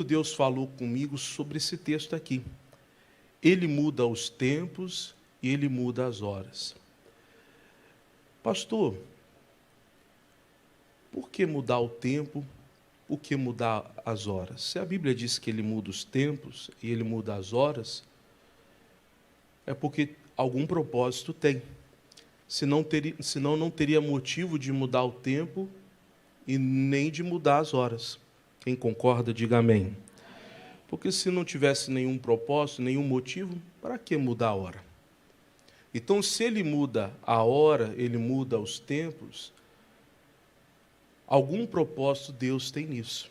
Deus falou comigo sobre esse texto aqui. Ele muda os tempos e ele muda as horas. Pastor, por que mudar o tempo? Por que mudar as horas? Se a Bíblia diz que ele muda os tempos e ele muda as horas, é porque algum propósito tem. Senão não teria motivo de mudar o tempo e nem de mudar as horas. Quem concorda, diga amém. Porque se não tivesse nenhum propósito, nenhum motivo, para que mudar a hora? Então, se ele muda a hora, ele muda os tempos, algum propósito Deus tem nisso.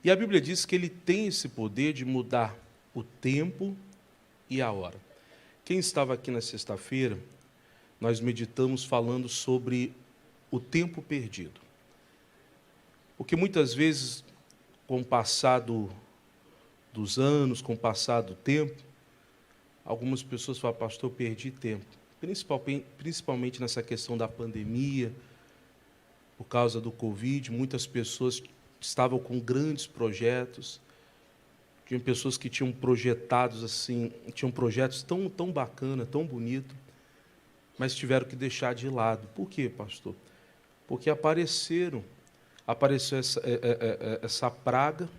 E a Bíblia diz que ele tem esse poder de mudar o tempo e a hora. Quem estava aqui na sexta-feira, nós meditamos falando sobre o tempo perdido. Porque muitas vezes, com o passar dos anos, com o passar do tempo, algumas pessoas falam, pastor, eu perdi tempo. Principalmente nessa questão da pandemia, por causa do Covid, muitas pessoas estavam com grandes projetos, tinham pessoas que tinham projetados assim, tinham projetos tão bacanas, tão bonitos, mas tiveram que deixar de lado. Por quê, pastor? Porque apareceu essa praga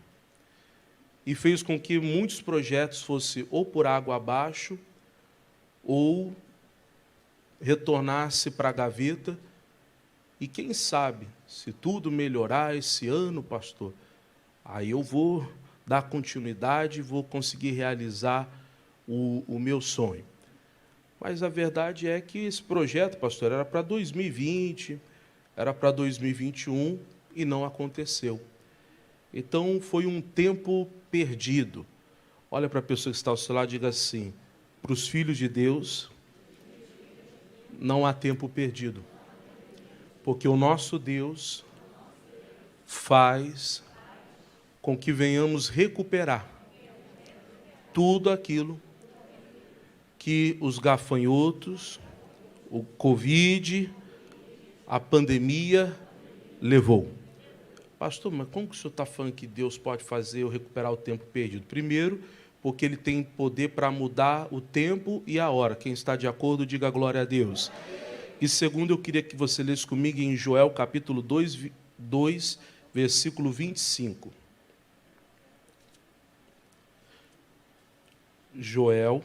e fez com que muitos projetos fossem ou por água abaixo ou retornasse para a gaveta. E quem sabe, se tudo melhorar esse ano, pastor, aí eu vou dar continuidade e vou conseguir realizar o meu sonho. Mas a verdade é que esse projeto, pastor, era para 2020, era para 2021 e não aconteceu. Então, foi um tempo perdido. Olha para a pessoa que está ao seu lado e diga assim, para os filhos de Deus, não há tempo perdido. Porque o nosso Deus faz com que venhamos recuperar tudo aquilo que os gafanhotos, o Covid, a pandemia levou. Pastor, mas como que o senhor está falando que Deus pode fazer eu recuperar o tempo perdido? Primeiro, porque Ele tem poder para mudar o tempo e a hora. Quem está de acordo, diga glória a Deus. E segundo, eu queria que você lesse comigo em Joel, capítulo 2, versículo 25. Joel,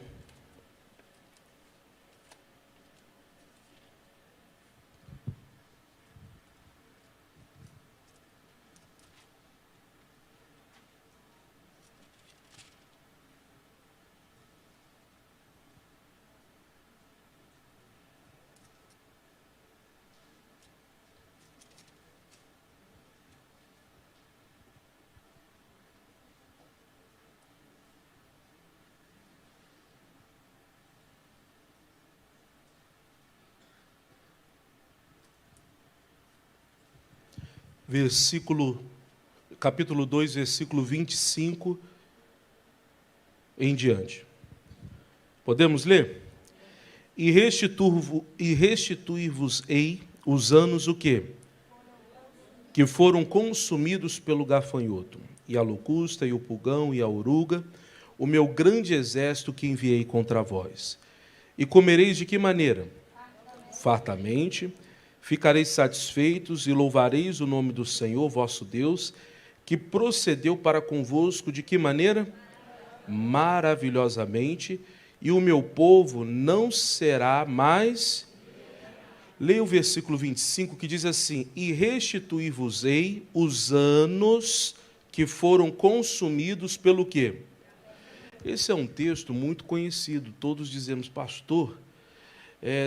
capítulo 2, versículo 25 em diante. Podemos ler? E restituir-vos-ei os anos o quê? Que foram consumidos pelo gafanhoto, e a locusta, e o pulgão, e a oruga, o meu grande exército que enviei contra vós. E comereis de que maneira? Fartamente. Ficareis satisfeitos e louvareis o nome do Senhor, vosso Deus, que procedeu para convosco de que maneira? Maravilhosamente, e o meu povo não será mais... Leia o versículo 25, que diz assim, e restituir-vos-ei os anos que foram consumidos pelo quê? Esse é um texto muito conhecido, todos dizemos, pastor,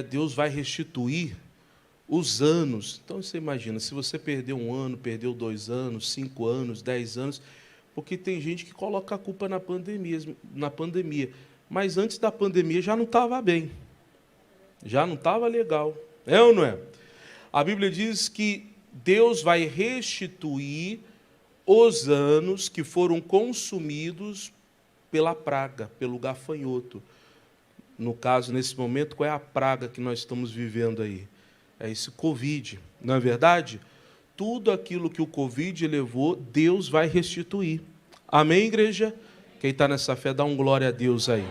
Deus vai restituir os anos. Então, você imagina, se você perdeu 1 ano, perdeu 2 anos, 5 anos, 10 anos, porque tem gente que coloca a culpa na pandemia. Mas antes da pandemia já não estava bem, já não estava legal. É ou não é? A Bíblia diz que Deus vai restituir os anos que foram consumidos pela praga, pelo gafanhoto. No caso, nesse momento, qual é a praga que nós estamos vivendo aí? É esse Covid, não é verdade? Tudo aquilo que o Covid levou, Deus vai restituir. Amém, igreja? Quem está nessa fé, dá um glória a Deus aí.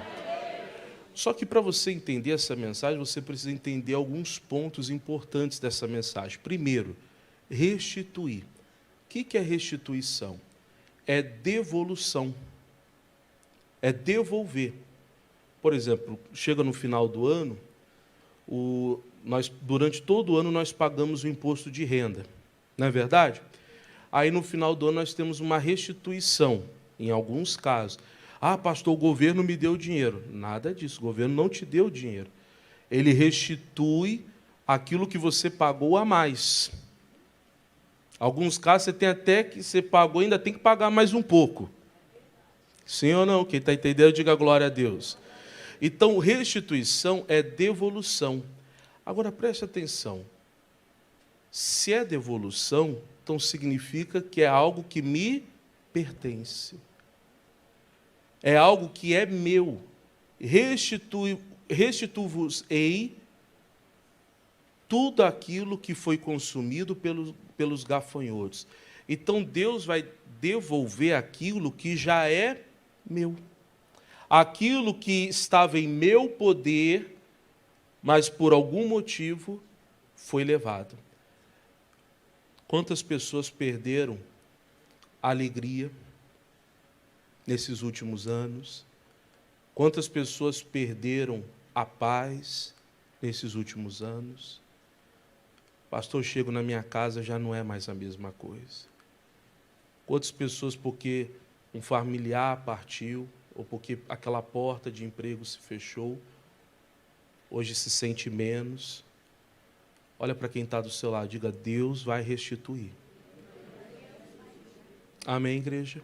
Só que para você entender essa mensagem, você precisa entender alguns pontos importantes dessa mensagem. Primeiro, restituir. O que é restituição? É devolução. É devolver. Por exemplo, chega no final do ano, durante todo o ano nós pagamos o imposto de renda. Não é verdade? Aí no final do ano nós temos uma restituição, em alguns casos. Ah, pastor, o governo me deu dinheiro. Nada disso, o governo não te deu dinheiro. Ele restitui aquilo que você pagou a mais. Alguns casos você tem até que você pagou, ainda tem que pagar mais um pouco. Sim ou não? Quem está entendendo, diga glória a Deus. Então, restituição é devolução. Agora, preste atenção. Se é devolução, então significa que é algo que me pertence. É algo que é meu. Restituo-vos-ei tudo aquilo que foi consumido pelos gafanhotos. Então, Deus vai devolver aquilo que já é meu. Aquilo que estava em meu poder, mas por algum motivo foi levado. Quantas pessoas perderam a alegria nesses últimos anos? Quantas pessoas perderam a paz nesses últimos anos? Pastor, chego na minha casa, já não é mais a mesma coisa. Quantas pessoas, porque um familiar partiu, ou porque aquela porta de emprego se fechou, hoje se sente menos. Olha para quem está do seu lado, diga, Deus vai restituir. Amém, igreja?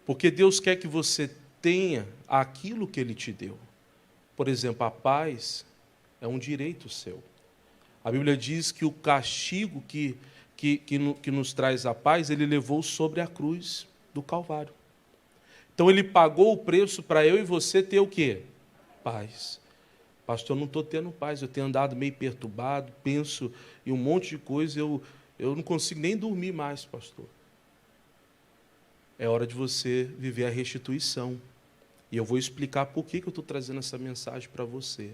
Porque Deus quer que você tenha aquilo que Ele te deu. Por exemplo, a paz é um direito seu. A Bíblia diz que o castigo que nos traz a paz, Ele levou sobre a cruz do Calvário. Então, Ele pagou o preço para eu e você ter o quê? Paz. Pastor, eu não estou tendo paz, eu tenho andado meio perturbado, penso em um monte de coisa, eu não consigo nem dormir mais, pastor. É hora de você viver a restituição. E eu vou explicar por que eu estou trazendo essa mensagem para você.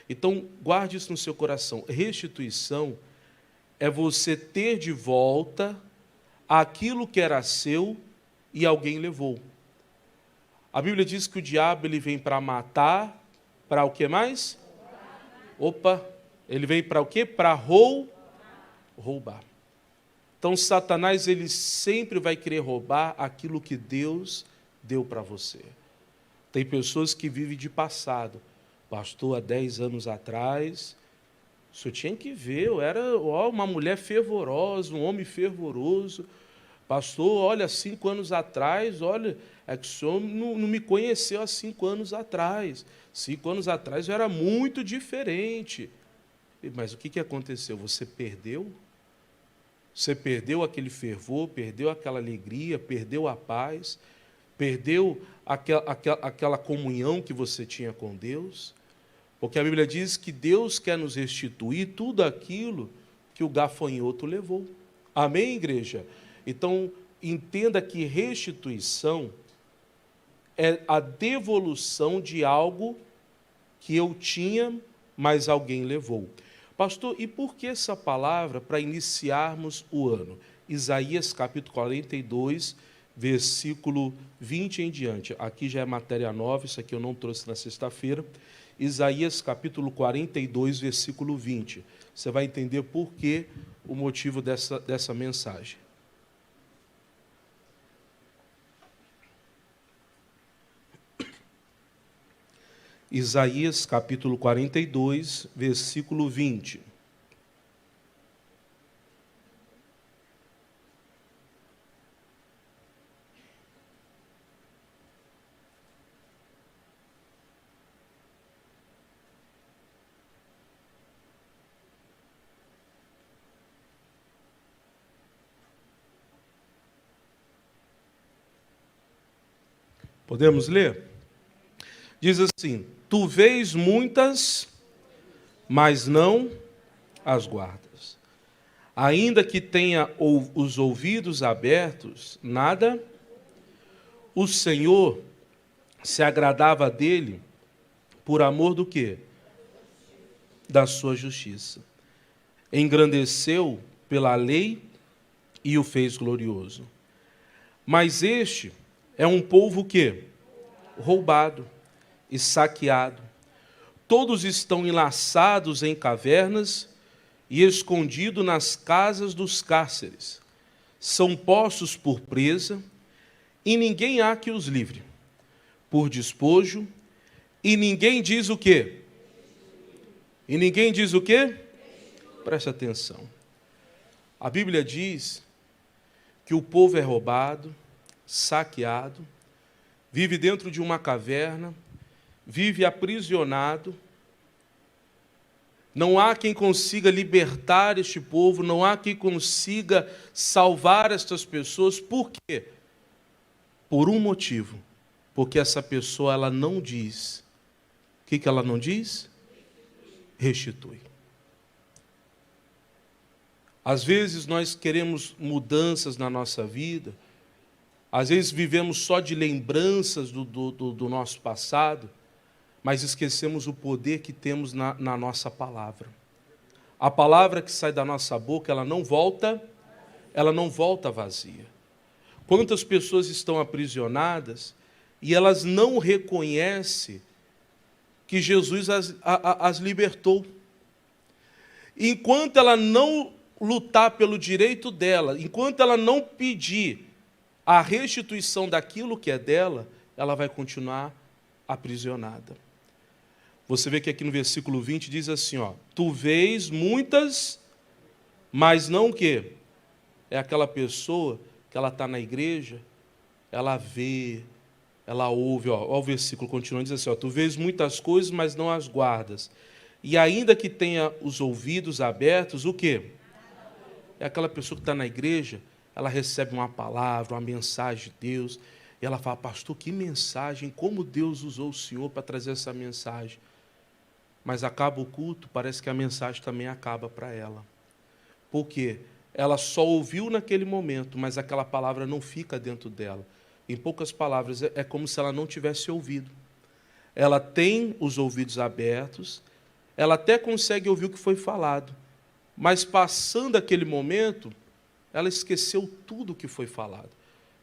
Então, guarde isso no seu coração. Restituição é você ter de volta aquilo que era seu e alguém levou. A Bíblia diz que o diabo ele vem para matar, para o que mais? Ele vem para o quê? Para roubar. Então, Satanás ele sempre vai querer roubar aquilo que Deus deu para você. Tem pessoas que vivem de passado. Pastor, há 10 anos atrás, o senhor tinha que ver, eu era uma mulher fervorosa, um homem fervoroso. Pastor, olha, 5 anos atrás, olha, é que o senhor não me conheceu há 5 anos atrás. 5 anos atrás eu era muito diferente. Mas o que aconteceu? Você perdeu? Você perdeu aquele fervor, perdeu aquela alegria, perdeu a paz, perdeu aquela comunhão que você tinha com Deus? Porque a Bíblia diz que Deus quer nos restituir tudo aquilo que o gafanhoto levou. Amém, igreja? Então, entenda que restituição é a devolução de algo que eu tinha, mas alguém levou. Pastor, e por que essa palavra para iniciarmos o ano? Isaías capítulo 42, versículo 20 em diante. Aqui já é matéria nova, isso aqui eu não trouxe na sexta-feira. Isaías capítulo 42, versículo 20. Você vai entender por que o motivo dessa mensagem. Isaías capítulo 42, versículo 20. Podemos ler? Diz assim: tu vês muitas, mas não as guardas. Ainda que tenha os ouvidos abertos, nada O Senhor se agradava dele por amor do quê? Da sua justiça. Engrandeceu pela lei e o fez glorioso. Mas este é um povo que? Roubado e saqueado. Todos estão enlaçados em cavernas e escondidos nas casas dos cárceres. São postos por presa e ninguém há que os livre. Por despojo e ninguém diz o quê? E ninguém diz o quê? Preste atenção. A Bíblia diz que o povo é roubado, saqueado, vive dentro de uma caverna, vive aprisionado. Não há quem consiga libertar este povo, não há quem consiga salvar estas pessoas. Por quê? Por um motivo. Porque essa pessoa, ela não diz. O que ela não diz? Restitui. Às vezes nós queremos mudanças na nossa vida, às vezes vivemos só de lembranças do nosso passado, mas esquecemos o poder que temos na nossa palavra. A palavra que sai da nossa boca, ela não volta vazia. Quantas pessoas estão aprisionadas e elas não reconhecem que Jesus as libertou. Enquanto ela não lutar pelo direito dela, enquanto ela não pedir a restituição daquilo que é dela, ela vai continuar aprisionada. Você vê que aqui no versículo 20 diz assim, ó, tu vês muitas, mas não o quê? É aquela pessoa que ela está na igreja, ela vê, ela ouve, ó o versículo continua, diz assim, ó, tu vês muitas coisas, mas não as guardas. E ainda que tenha os ouvidos abertos, o quê? É aquela pessoa que está na igreja, ela recebe uma palavra, uma mensagem de Deus, e ela fala, pastor, que mensagem, como Deus usou o Senhor para trazer essa mensagem. Mas acaba o culto, parece que a mensagem também acaba para ela. Por quê? Ela só ouviu naquele momento, mas aquela palavra não fica dentro dela. Em poucas palavras, é como se ela não tivesse ouvido. Ela tem os ouvidos abertos, ela até consegue ouvir o que foi falado, mas passando aquele momento, ela esqueceu tudo o que foi falado.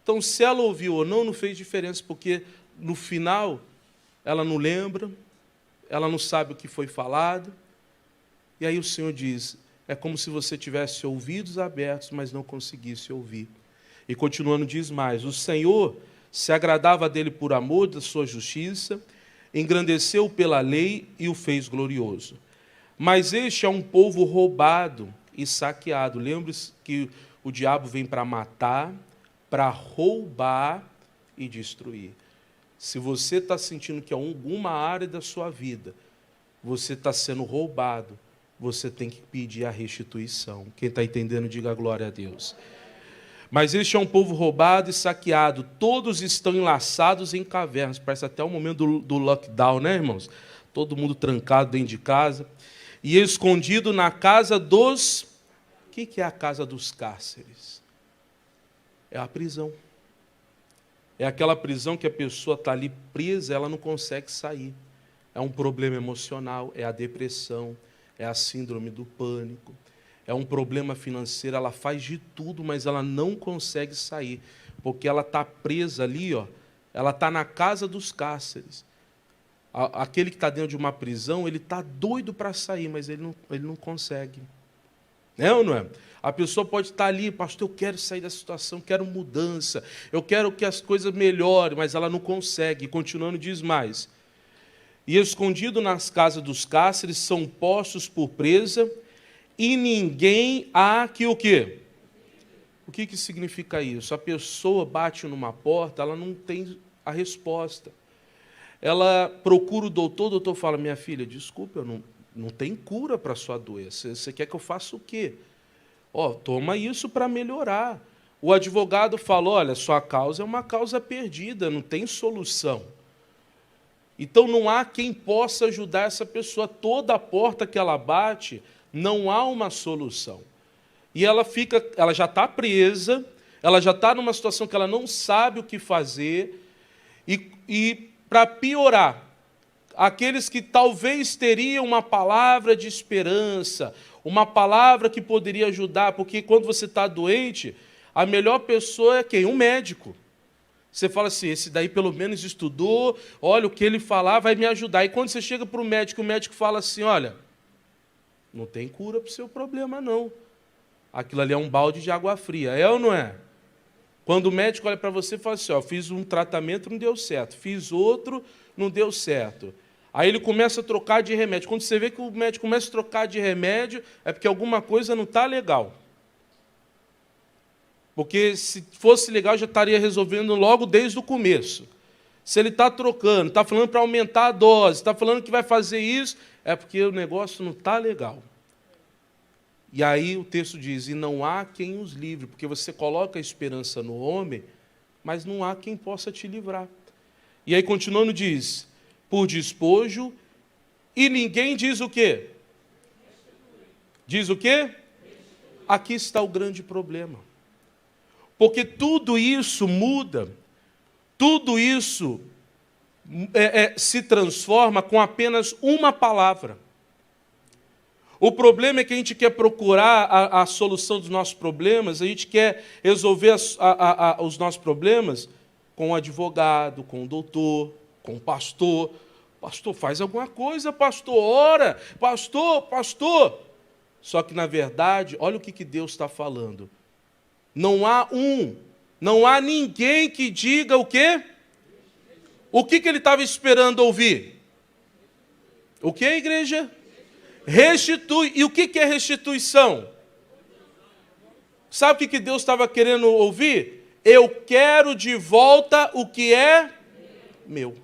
Então, se ela ouviu ou não fez diferença, porque no final, ela não lembra, ela não sabe o que foi falado, e aí o Senhor diz, é como se você tivesse ouvidos abertos, mas não conseguisse ouvir. E continuando diz mais, o Senhor se agradava dele por amor da sua justiça, engrandeceu pela lei e o fez glorioso. Mas este é um povo roubado e saqueado. Lembre-se que o diabo vem para matar, para roubar e destruir. Se você está sentindo que em alguma área da sua vida você está sendo roubado, você tem que pedir a restituição. Quem está entendendo, diga glória a Deus. Mas este é um povo roubado e saqueado. Todos estão enlaçados em cavernas. Parece até o momento do lockdown, né, irmãos? Todo mundo trancado dentro de casa. E escondido na casa dos... O que é a casa dos cárceres? É a prisão. É aquela prisão que a pessoa está ali presa, ela não consegue sair. É um problema emocional, é a depressão, é a síndrome do pânico, é um problema financeiro, ela faz de tudo, mas ela não consegue sair, porque ela está presa ali, ó, ela está na casa dos cárceres. Aquele que está dentro de uma prisão, ele está doido para sair, mas ele não consegue. É ou não é? A pessoa pode estar ali, pastor, eu quero sair dessa situação, quero mudança, eu quero que as coisas melhorem, mas ela não consegue. Continuando, diz mais. E escondido nas casas dos cárceres, são postos por presa, e ninguém há que o quê? O que significa isso? A pessoa bate numa porta, ela não tem a resposta. Ela procura o doutor fala, minha filha, desculpa, eu não tem cura para a sua doença. Você quer que eu faça o quê? Toma isso para melhorar. O advogado fala, olha, sua causa é uma causa perdida, não tem solução. Então não há quem possa ajudar essa pessoa. Toda a porta que ela bate, não há uma solução. E ela já está presa, ela já está numa situação que ela não sabe o que fazer, E para piorar, aqueles que talvez teriam uma palavra de esperança, uma palavra que poderia ajudar, porque quando você está doente, a melhor pessoa é quem? Um médico. Você fala assim, esse daí pelo menos estudou, olha, o que ele falar vai me ajudar. E quando você chega para o médico fala assim, olha, não tem cura para o seu problema, não. Aquilo ali é um balde de água fria, é ou não é? Quando o médico olha para você e fala assim, ó, fiz um tratamento, não deu certo, fiz outro, não deu certo. Aí ele começa a trocar de remédio. Quando você vê que o médico começa a trocar de remédio, é porque alguma coisa não está legal. Porque se fosse legal, já estaria resolvendo logo desde o começo. Se ele está trocando, está falando para aumentar a dose, está falando que vai fazer isso, é porque o negócio não está legal. E aí o texto diz, e não há quem os livre, porque você coloca a esperança no homem, mas não há quem possa te livrar. E aí continuando diz, por despojo, e ninguém diz o quê? Diz o quê? Aqui está o grande problema. Porque tudo isso muda, tudo isso se transforma com apenas uma palavra. O problema é que a gente quer procurar a solução dos nossos problemas, a gente quer resolver os nossos problemas com o advogado, com o doutor, com o pastor. Pastor, faz alguma coisa, pastor, ora, pastor. Só que, na verdade, olha o que Deus está falando. Não há ninguém que diga o quê? O que ele estava esperando ouvir? O que, igreja? Restitui. E o que é restituição? Sabe o que Deus estava querendo ouvir? Eu quero de volta o que é meu.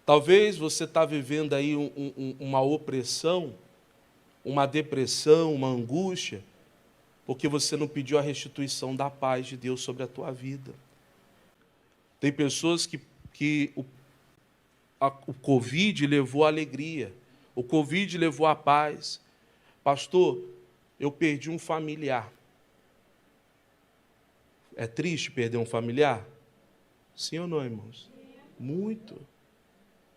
Talvez você está vivendo aí uma opressão, uma depressão, uma angústia, porque você não pediu a restituição da paz de Deus sobre a tua vida. Tem pessoas que o Covid levou a alegria, o Covid levou a paz. Pastor, eu perdi um familiar. É triste perder um familiar? Sim ou não, irmãos? Muito.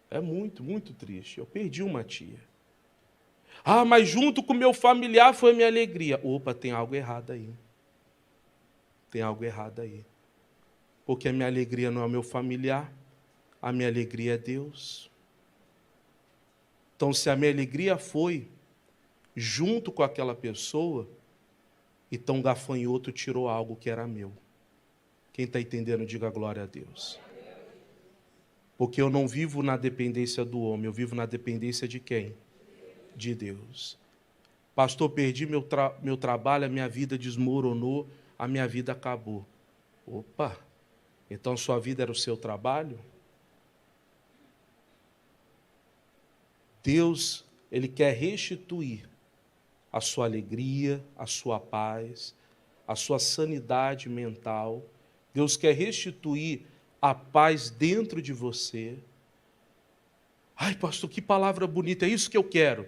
É muito, muito triste. Eu perdi uma tia. Ah, mas junto com o meu familiar foi a minha alegria. Opa, tem algo errado aí. Tem algo errado aí. Porque a minha alegria não é o meu familiar, a minha alegria é Deus. Então, se a minha alegria foi junto com aquela pessoa, então um gafanhoto tirou algo que era meu. Quem está entendendo, diga glória a Deus. Porque eu não vivo na dependência do homem, eu vivo na dependência de quem? De Deus. Pastor, perdi meu trabalho, a minha vida desmoronou, a minha vida acabou. Opa, então sua vida era o seu trabalho? Deus, Ele quer restituir a sua alegria, a sua paz, a sua sanidade mental. Deus quer restituir a paz dentro de você. Ai, pastor, que palavra bonita, é isso que eu quero.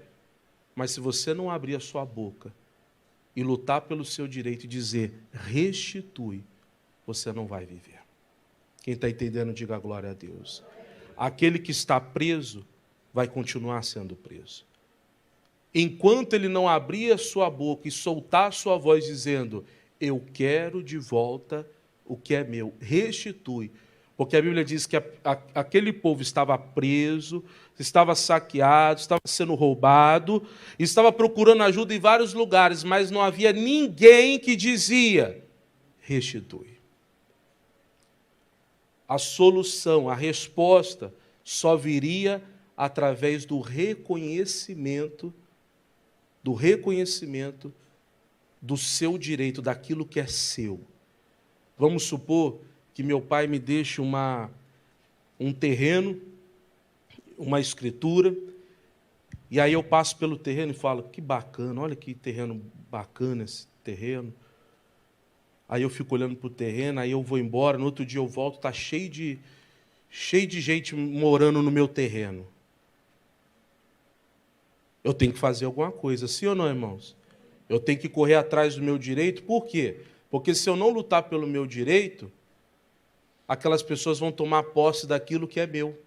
Mas se você não abrir a sua boca e lutar pelo seu direito e dizer, restitui, você não vai viver. Quem está entendendo, diga glória a Deus. Aquele que está preso vai continuar sendo preso. Enquanto ele não abrir a sua boca e soltar a sua voz dizendo, eu quero de volta o que é meu, restitui. Porque a Bíblia diz que aquele povo estava preso, estava saqueado, estava sendo roubado, estava procurando ajuda em vários lugares, mas não havia ninguém que dizia, restitui. A solução, a resposta, só viria através do reconhecimento do seu direito, daquilo que é seu. Vamos supor que meu pai me deixe um terreno, uma escritura, e aí eu passo pelo terreno e falo, que bacana, olha que terreno bacana esse terreno. Aí eu fico olhando para o terreno, aí eu vou embora, no outro dia eu volto, está cheio de gente morando no meu terreno. Eu tenho que fazer alguma coisa, sim ou não, irmãos? Eu tenho que correr atrás do meu direito, por quê? Porque se eu não lutar pelo meu direito, aquelas pessoas vão tomar posse daquilo que é meu.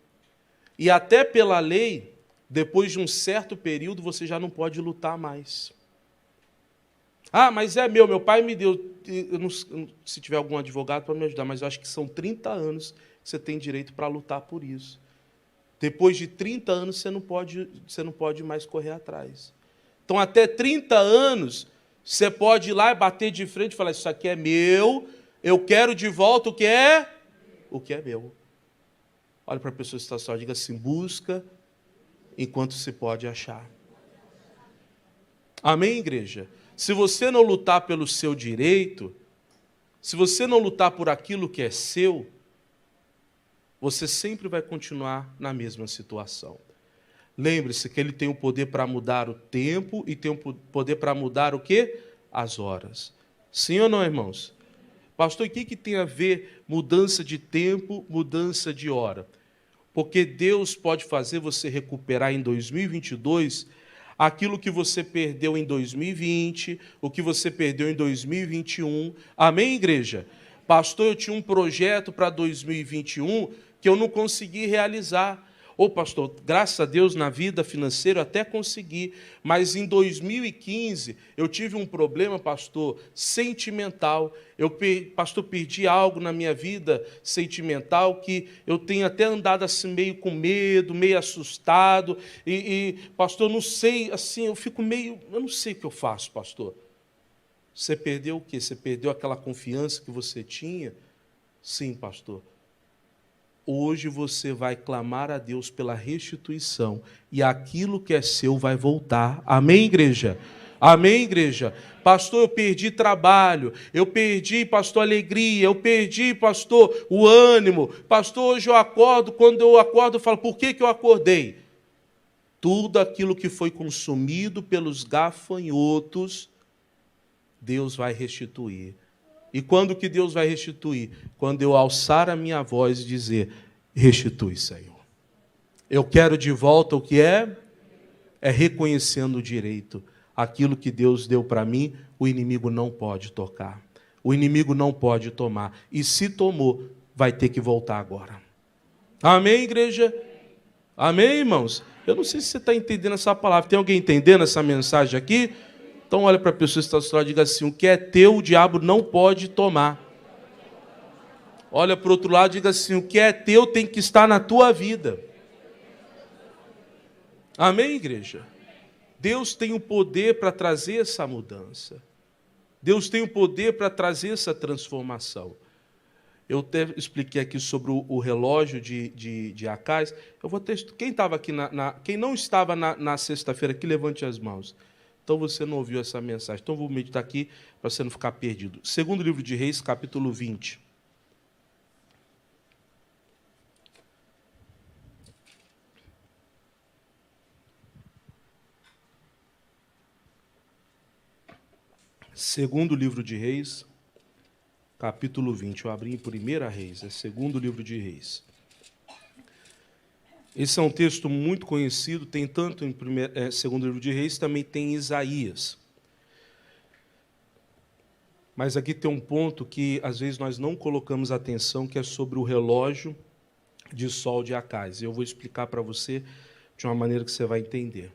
E até pela lei, depois de um certo período, você já não pode lutar mais. Ah, mas é meu pai me deu. Eu não, se tiver algum advogado para me ajudar, mas eu acho que são 30 anos que você tem direito para lutar por isso. Depois de 30 anos, você não pode mais correr atrás. Então, até 30 anos, você pode ir lá e bater de frente e falar, isso aqui é meu, eu quero de volta o que é meu. Olha para a pessoa que está só, diga assim, busca enquanto se pode achar. Amém, igreja? Se você não lutar pelo seu direito, se você não lutar por aquilo que é seu, você sempre vai continuar na mesma situação. Lembre-se que ele tem o poder para mudar o tempo e tem o poder para mudar o quê? As horas. Sim ou não, irmãos? Pastor, o que tem a ver mudança de tempo, mudança de hora? Porque Deus pode fazer você recuperar em 2022 aquilo que você perdeu em 2020, o que você perdeu em 2021. Amém, igreja? Pastor, eu tinha um projeto para 2021 que eu não consegui realizar. Ô, pastor, graças a Deus na vida financeira eu até consegui, mas em 2015 eu tive um problema, pastor, sentimental. Pastor, perdi algo na minha vida sentimental que eu tenho até andado assim meio com medo, meio assustado. Pastor, não sei, assim, eu não sei o que eu faço, pastor. Você perdeu o quê? Você perdeu aquela confiança que você tinha? Sim, pastor. Hoje você vai clamar a Deus pela restituição e aquilo que é seu vai voltar. Amém, igreja? Amém, igreja? Pastor, eu perdi trabalho, eu perdi, pastor, alegria, eu perdi, pastor, o ânimo. Pastor, hoje eu acordo, quando eu acordo eu falo, por que eu acordei? Tudo aquilo que foi consumido pelos gafanhotos, Deus vai restituir. E quando que Deus vai restituir? Quando eu alçar a minha voz e dizer, restitui, Senhor. Eu quero de volta o que é reconhecendo o direito. Aquilo que Deus deu para mim, o inimigo não pode tocar. O inimigo não pode tomar. E se tomou, vai ter que voltar agora. Amém, igreja? Amém, irmãos? Eu não sei se você está entendendo essa palavra. Tem alguém entendendo essa mensagem aqui? Então olha para a pessoa que está ao seu lado e diga assim, o que é teu, o diabo não pode tomar. Olha para o outro lado e diga assim, o que é teu tem que estar na tua vida. Amém, igreja? Deus tem o poder para trazer essa mudança. Deus tem o poder para trazer essa transformação. Eu até expliquei aqui sobre o relógio de Acais. Eu vou ter, quem estava aqui quem não estava na sexta-feira aqui, levante as mãos. Então você não ouviu essa mensagem. Então eu vou meditar aqui para você não ficar perdido. Segundo livro de Reis, capítulo 20. Segundo livro de Reis, capítulo 20. Eu abri em 1 Reis, é segundo livro de Reis. Esse é um texto muito conhecido, tem tanto em segundo livro de Reis, também tem em Isaías. Mas aqui tem um ponto que às vezes nós não colocamos atenção, que é sobre o relógio de sol de Acais. Eu vou explicar para você de uma maneira que você vai entender.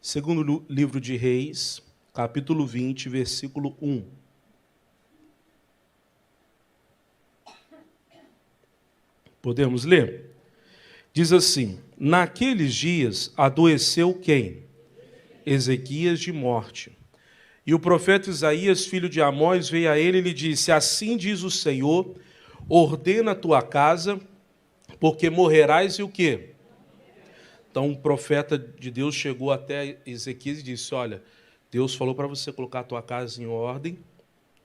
Segundo livro de Reis, capítulo 20, versículo 1. Podemos ler? Diz assim, naqueles dias adoeceu quem? Ezequias de morte. E o profeta Isaías, filho de Amós, veio a ele e lhe disse, assim diz o Senhor, ordena a tua casa, porque morrerás e o quê? Então, o profeta de Deus chegou até Ezequias e disse, olha, Deus falou para você colocar a tua casa em ordem,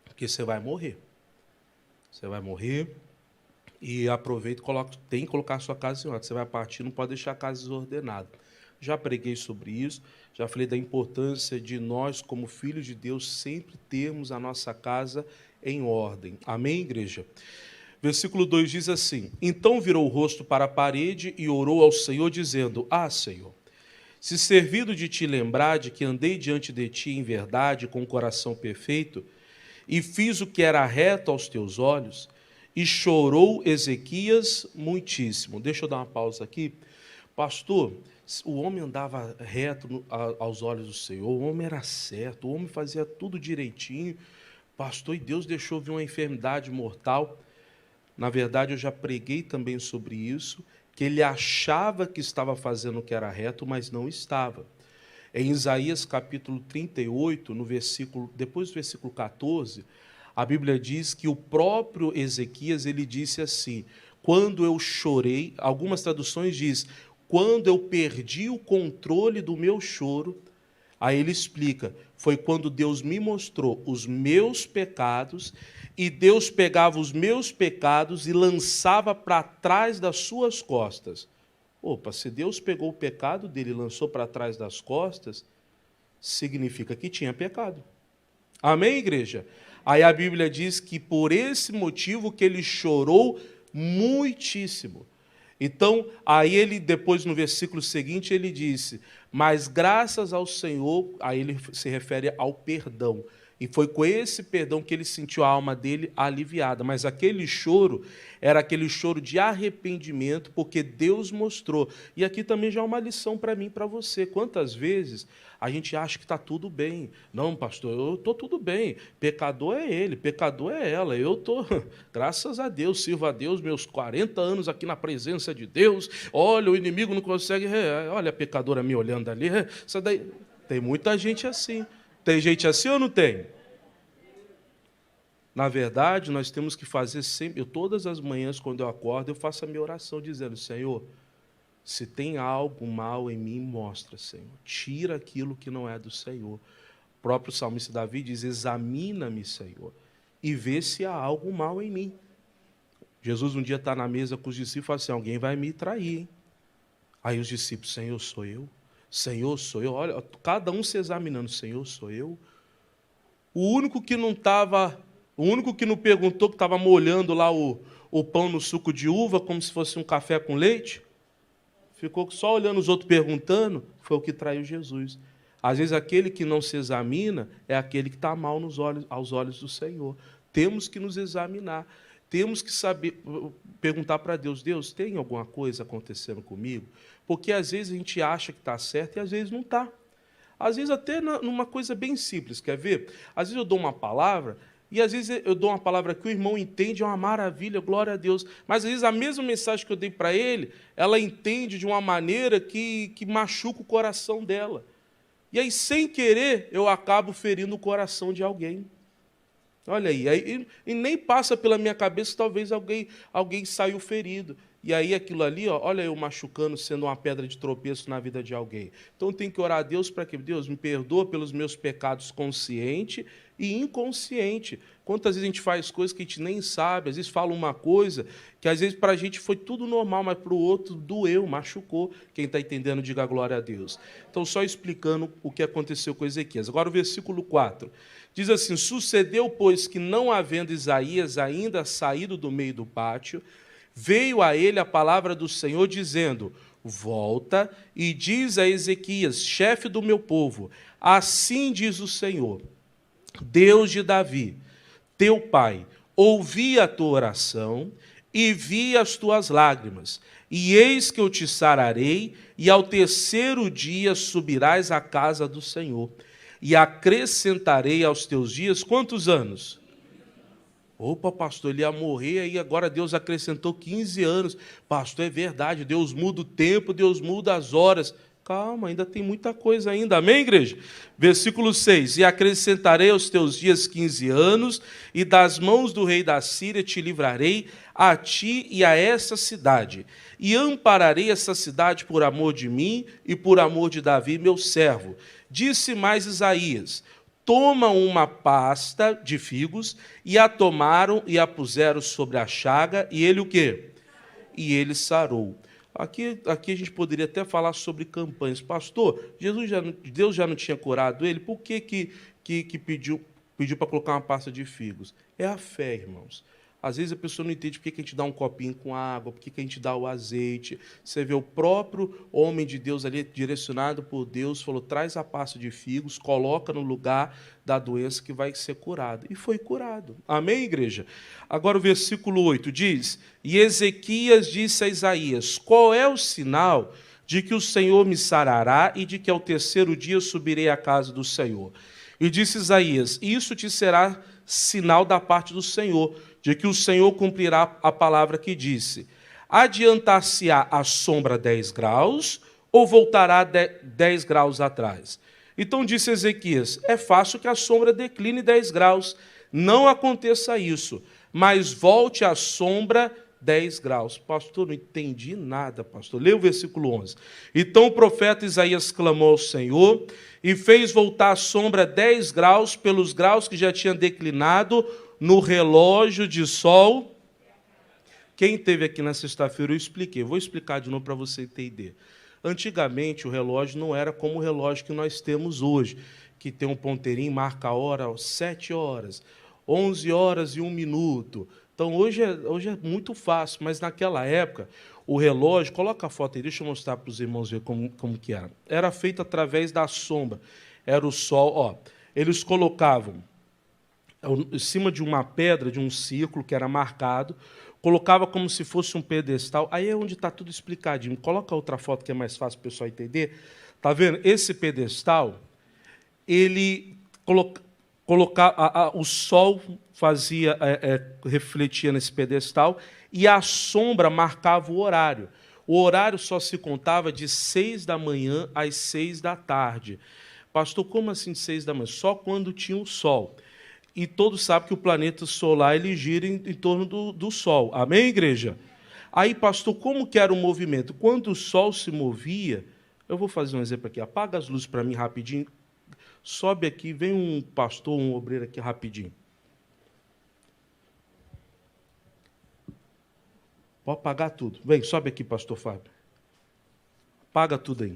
porque você vai morrer. Você vai morrer e aproveita e tem que colocar a sua casa em ordem. Você vai partir, não pode deixar a casa desordenada. Já preguei sobre isso, já falei da importância de nós, como filhos de Deus, sempre termos a nossa casa em ordem. Amém, igreja? Versículo 2 diz assim, então virou o rosto para a parede e orou ao Senhor, dizendo, Senhor, Se servido de te lembrar de que andei diante de ti em verdade, com o coração perfeito, e fiz o que era reto aos teus olhos, e chorou Ezequias muitíssimo. Deixa eu dar uma pausa aqui. Pastor, o homem andava reto aos olhos do Senhor, o homem era certo, o homem fazia tudo direitinho. Pastor, e Deus deixou vir uma enfermidade mortal. Na verdade, eu já preguei também sobre isso, que ele achava que estava fazendo o que era reto, mas não estava. Em Isaías capítulo 38, no versículo, depois do versículo 14, a Bíblia diz que o próprio Ezequias, ele disse assim: quando eu chorei, algumas traduções diz, quando eu perdi o controle do meu choro, aí ele explica, foi quando Deus me mostrou os meus pecados, e Deus pegava os meus pecados e lançava para trás das suas costas. Opa, se Deus pegou o pecado dele e lançou para trás das costas, significa que tinha pecado. Amém, igreja? Aí a Bíblia diz que por esse motivo que ele chorou muitíssimo. Então, aí ele, depois no versículo seguinte, ele disse, mas graças ao Senhor, aí ele se refere ao perdão. E foi com esse perdão que ele sentiu a alma dele aliviada. Mas aquele choro era aquele choro de arrependimento, porque Deus mostrou. E aqui também já é uma lição para mim e para você. Quantas vezes a gente acha que está tudo bem? Não, pastor, eu estou tudo bem. Pecador é ele, pecador é ela. Eu estou, graças a Deus, sirvo a Deus meus 40 anos aqui na presença de Deus. Olha, o inimigo não consegue... Olha a pecadora me olhando ali. Isso daí... Tem muita gente assim. Tem gente assim ou não tem? Na verdade, nós temos que fazer sempre... todas as manhãs, quando eu acordo, eu faço a minha oração dizendo, Senhor, se tem algo mal em mim, mostra, Senhor. Tira aquilo que não é do Senhor. O próprio salmista Davi diz, examina-me, Senhor, e vê se há algo mal em mim. Jesus um dia está na mesa com os discípulos e fala assim, alguém vai me trair, hein? Aí os discípulos, Senhor, sou eu? Senhor, sou eu? Olha, cada um se examinando, Senhor, sou eu? O único que não perguntou, que estava molhando lá o pão no suco de uva, como se fosse um café com leite, ficou só olhando os outros perguntando, foi o que traiu Jesus. Às vezes aquele que não se examina é aquele que está mal aos olhos do Senhor. Temos que nos examinar. Temos que saber, perguntar para Deus, Deus, tem alguma coisa acontecendo comigo? Porque às vezes a gente acha que está certo e às vezes não está. Às vezes até numa coisa bem simples, quer ver? Às vezes eu dou uma palavra, e às vezes eu dou uma palavra que o irmão entende, é uma maravilha, glória a Deus. Mas às vezes a mesma mensagem que eu dei para ele, ela entende de uma maneira que machuca o coração dela. E aí, sem querer, eu acabo ferindo o coração de alguém. Olha aí, e nem passa pela minha cabeça que talvez alguém saiu ferido. E aí aquilo ali, ó, olha eu machucando, sendo uma pedra de tropeço na vida de alguém. Então tem que orar a Deus para que Deus me perdoe pelos meus pecados consciente e inconsciente. Quantas vezes a gente faz coisas que a gente nem sabe, às vezes fala uma coisa que às vezes para a gente foi tudo normal, mas para o outro doeu, machucou. Quem está entendendo, diga glória a Deus. Então só explicando o que aconteceu com Ezequias. Agora o versículo 4. Diz assim, sucedeu, pois, que não havendo Isaías ainda saído do meio do pátio, veio a ele a palavra do Senhor, dizendo, volta e diz a Ezequias, chefe do meu povo, assim diz o Senhor, Deus de Davi, teu pai, ouvi a tua oração e vi as tuas lágrimas, e eis que eu te sararei, e ao terceiro dia subirás à casa do Senhor, e acrescentarei aos teus dias, quantos anos? Opa, pastor, ele ia morrer e agora Deus acrescentou 15 anos. Pastor, é verdade, Deus muda o tempo, Deus muda as horas. Calma, ainda tem muita coisa ainda. Amém, igreja? Versículo 6. E acrescentarei aos teus dias 15 anos, e das mãos do rei da Síria te livrarei, a ti e a essa cidade. E ampararei essa cidade por amor de mim e por amor de Davi, meu servo. Disse mais Isaías, toma uma pasta de figos, e a tomaram e a puseram sobre a chaga, e ele o quê? E ele sarou. Aqui a gente poderia até falar sobre campanhas. Pastor, Deus já não tinha curado ele, por que pediu para colocar uma pasta de figos? É a fé, irmãos. Às vezes a pessoa não entende por que a gente dá um copinho com água, por que a gente dá o azeite. Você vê o próprio homem de Deus ali, direcionado por Deus, falou, traz a pasta de figos, coloca no lugar da doença que vai ser curado. E foi curado. Amém, igreja? Agora o versículo 8 diz, e Ezequias disse a Isaías, qual é o sinal de que o Senhor me sarará e de que ao terceiro dia subirei à casa do Senhor? E disse Isaías, isso te será sinal da parte do Senhor, de que o Senhor cumprirá a palavra que disse. Adiantar-se-á a sombra 10 graus ou voltará 10 graus atrás? Então disse Ezequias, é fácil que a sombra decline 10 graus, não aconteça isso, mas volte a sombra 10 graus. Pastor, não entendi nada, pastor. Lê o versículo 11. Então o profeta Isaías clamou ao Senhor e fez voltar a sombra 10 graus pelos graus que já tinha declinado no relógio de sol. Quem esteve aqui na sexta-feira eu expliquei. Vou explicar de novo para você entender. Antigamente o relógio não era como o relógio que nós temos hoje, que tem um ponteirinho, marca a hora, 7 horas, 11 horas e 1 minuto. Então hoje é muito fácil, mas naquela época o relógio, coloca a foto aí, deixa eu mostrar para os irmãos ver como que era. Era feito através da sombra. Era o sol, ó. Eles colocavam em cima de uma pedra, de um círculo que era marcado, colocava como se fosse um pedestal. Aí é onde está tudo explicadinho. Coloca outra foto que é mais fácil para o pessoal entender. Está vendo? Esse pedestal, ele colocava, o sol fazia, refletia nesse pedestal e a sombra marcava o horário. O horário só se contava de 6 da manhã às 6 da tarde. Pastor, como assim de 6 da manhã? Só quando tinha o sol. E todos sabem que o planeta solar ele gira em torno do Sol. Amém, igreja? Aí, pastor, como que era o movimento? Quando o Sol se movia, eu vou fazer um exemplo aqui. Apaga as luzes para mim rapidinho. Sobe aqui, vem um pastor, um obreiro aqui rapidinho. Pode apagar tudo. Vem, sobe aqui, pastor Fábio. Apaga tudo aí.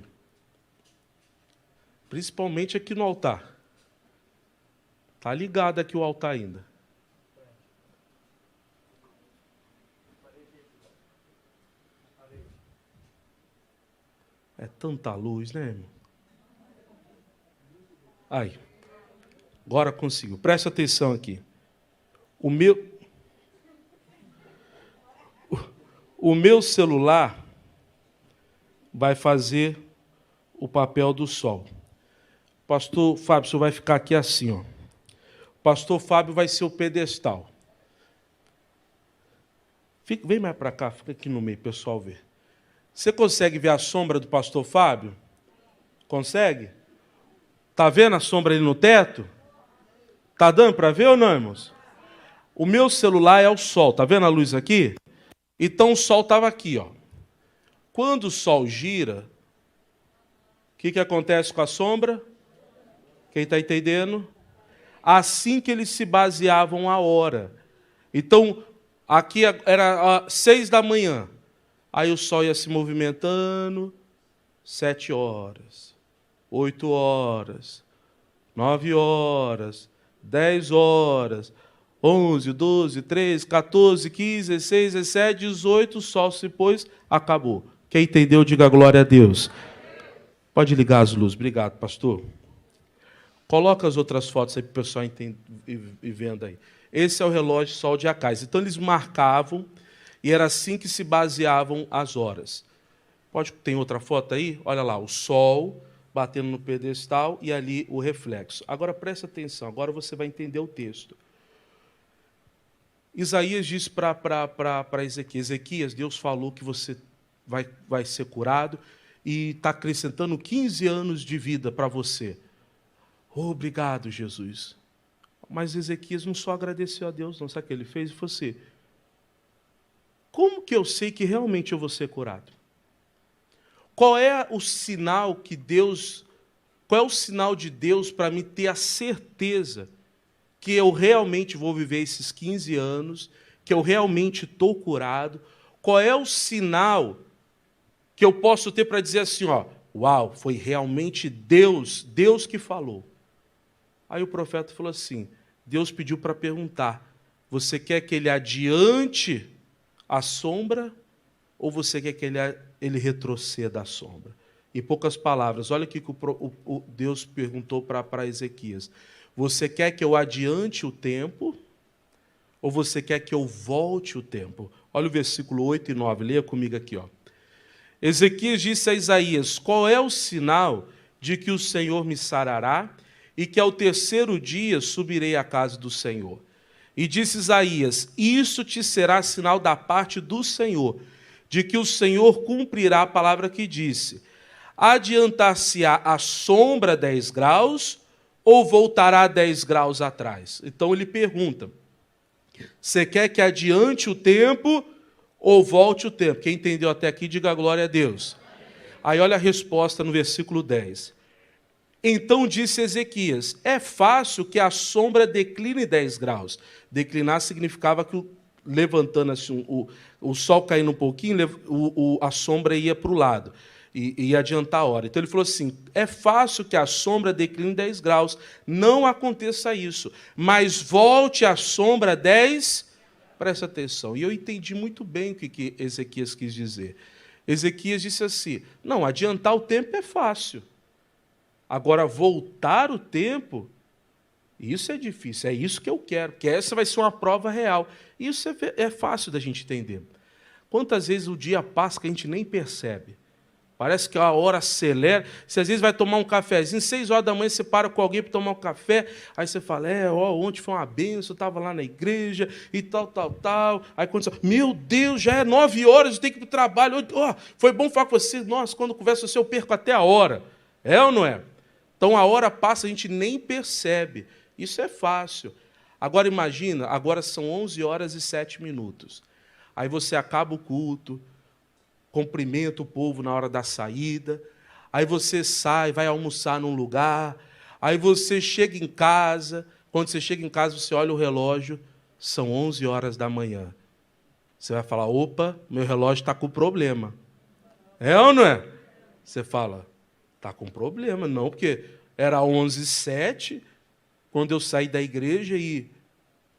Principalmente aqui no altar. Está ligado aqui o altar ainda. É tanta luz, né, irmão? Aí. Agora conseguiu. Presta atenção aqui. O meu celular vai fazer o papel do sol. Pastor Fábio, o senhor vai ficar aqui assim, ó. Pastor Fábio vai ser o pedestal. Vem mais para cá, fica aqui no meio, pessoal ver. Você consegue ver a sombra do pastor Fábio? Consegue? Está vendo a sombra ali no teto? Está dando para ver ou não, irmãos? O meu celular é o sol, está vendo a luz aqui? Então o sol estava aqui, ó. Quando o sol gira, o que acontece com a sombra? Quem está entendendo? Assim que eles se baseavam a hora. Então, aqui era 6 da manhã. Aí o sol ia se movimentando, 7 horas, 8 horas, 9 horas, 10 horas, 11, 12, 13, 14, 15, 16, 17, 18, o sol se pôs, acabou. Quem entendeu, diga glória a Deus. Pode ligar as luzes. Obrigado, pastor. Coloca as outras fotos aí para o pessoal entender e vendo aí. Esse é o relógio sol de Acais. Então, eles marcavam e era assim que se baseavam as horas. Tem outra foto aí? Olha lá, o sol batendo no pedestal e ali o reflexo. Agora, presta atenção, agora você vai entender o texto. Isaías disse para Ezequias, Ezequias, Deus falou que você vai ser curado e está acrescentando 15 anos de vida para você. Obrigado, Jesus. Mas Ezequias não só agradeceu a Deus, não. Sabe o que ele fez? Ele falou assim, como que eu sei que realmente eu vou ser curado? Qual é o sinal de Deus para me ter a certeza que eu realmente vou viver esses 15 anos, que eu realmente estou curado? Qual é o sinal que eu posso ter para dizer assim, ó, uau, foi realmente Deus que falou? Aí o profeta falou assim, Deus pediu para perguntar, Você quer que ele adiante a sombra ou você quer que ele retroceda a sombra? Em poucas palavras, olha o que o Deus perguntou para Ezequias. Você quer que eu adiante o tempo ou você quer que eu volte o tempo? Olha o versículo 8 e 9, leia comigo aqui. Ezequias disse a Isaías: qual é o sinal de que o Senhor me sarará e que ao terceiro dia subirei à casa do Senhor? E disse Isaías: isso te será sinal da parte do Senhor, de que o Senhor cumprirá a palavra que disse. Adiantar-se-á a sombra 10 graus ou voltará 10 graus atrás? Então ele pergunta, você quer que adiante o tempo ou volte o tempo? Quem entendeu até aqui, diga glória a Deus. Aí olha a resposta no versículo 10. Então disse Ezequias: é fácil que a sombra decline 10 graus. Declinar significava que, levantando assim, o sol caindo um pouquinho, a sombra ia para o lado, e ia adiantar a hora. Então ele falou assim, é fácil que a sombra decline 10 graus, não aconteça isso, mas volte a sombra 10, presta atenção. E eu entendi muito bem o que Ezequias quis dizer. Ezequias disse assim, não, adiantar o tempo é fácil. Agora, voltar o tempo, isso é difícil, é isso que eu quero, que essa vai ser uma prova real. Isso é fácil da gente entender. Quantas vezes o dia passa que a gente nem percebe? Parece que a hora acelera. Você às vezes vai tomar um cafezinho, 6 horas da manhã você para com alguém para tomar um café, aí você fala, ontem foi uma benção, eu estava lá na igreja e tal. Aí quando você fala, meu Deus, já é 9 horas, eu tenho que ir para o trabalho. Foi bom falar com você. Nossa, quando eu converso com você, eu perco até a hora. É ou não é? Então a hora passa, a gente nem percebe. Isso é fácil. Agora imagina, agora são 11 horas e 7 minutos. Aí você acaba o culto, cumprimenta o povo na hora da saída, aí você sai, vai almoçar num lugar, aí você chega em casa, quando você chega em casa, você olha o relógio, são 11 horas da manhã. Você vai falar, opa, meu relógio está com problema. É ou não é? Você fala, está com problema. Não, porque era 11h07, quando eu saí da igreja e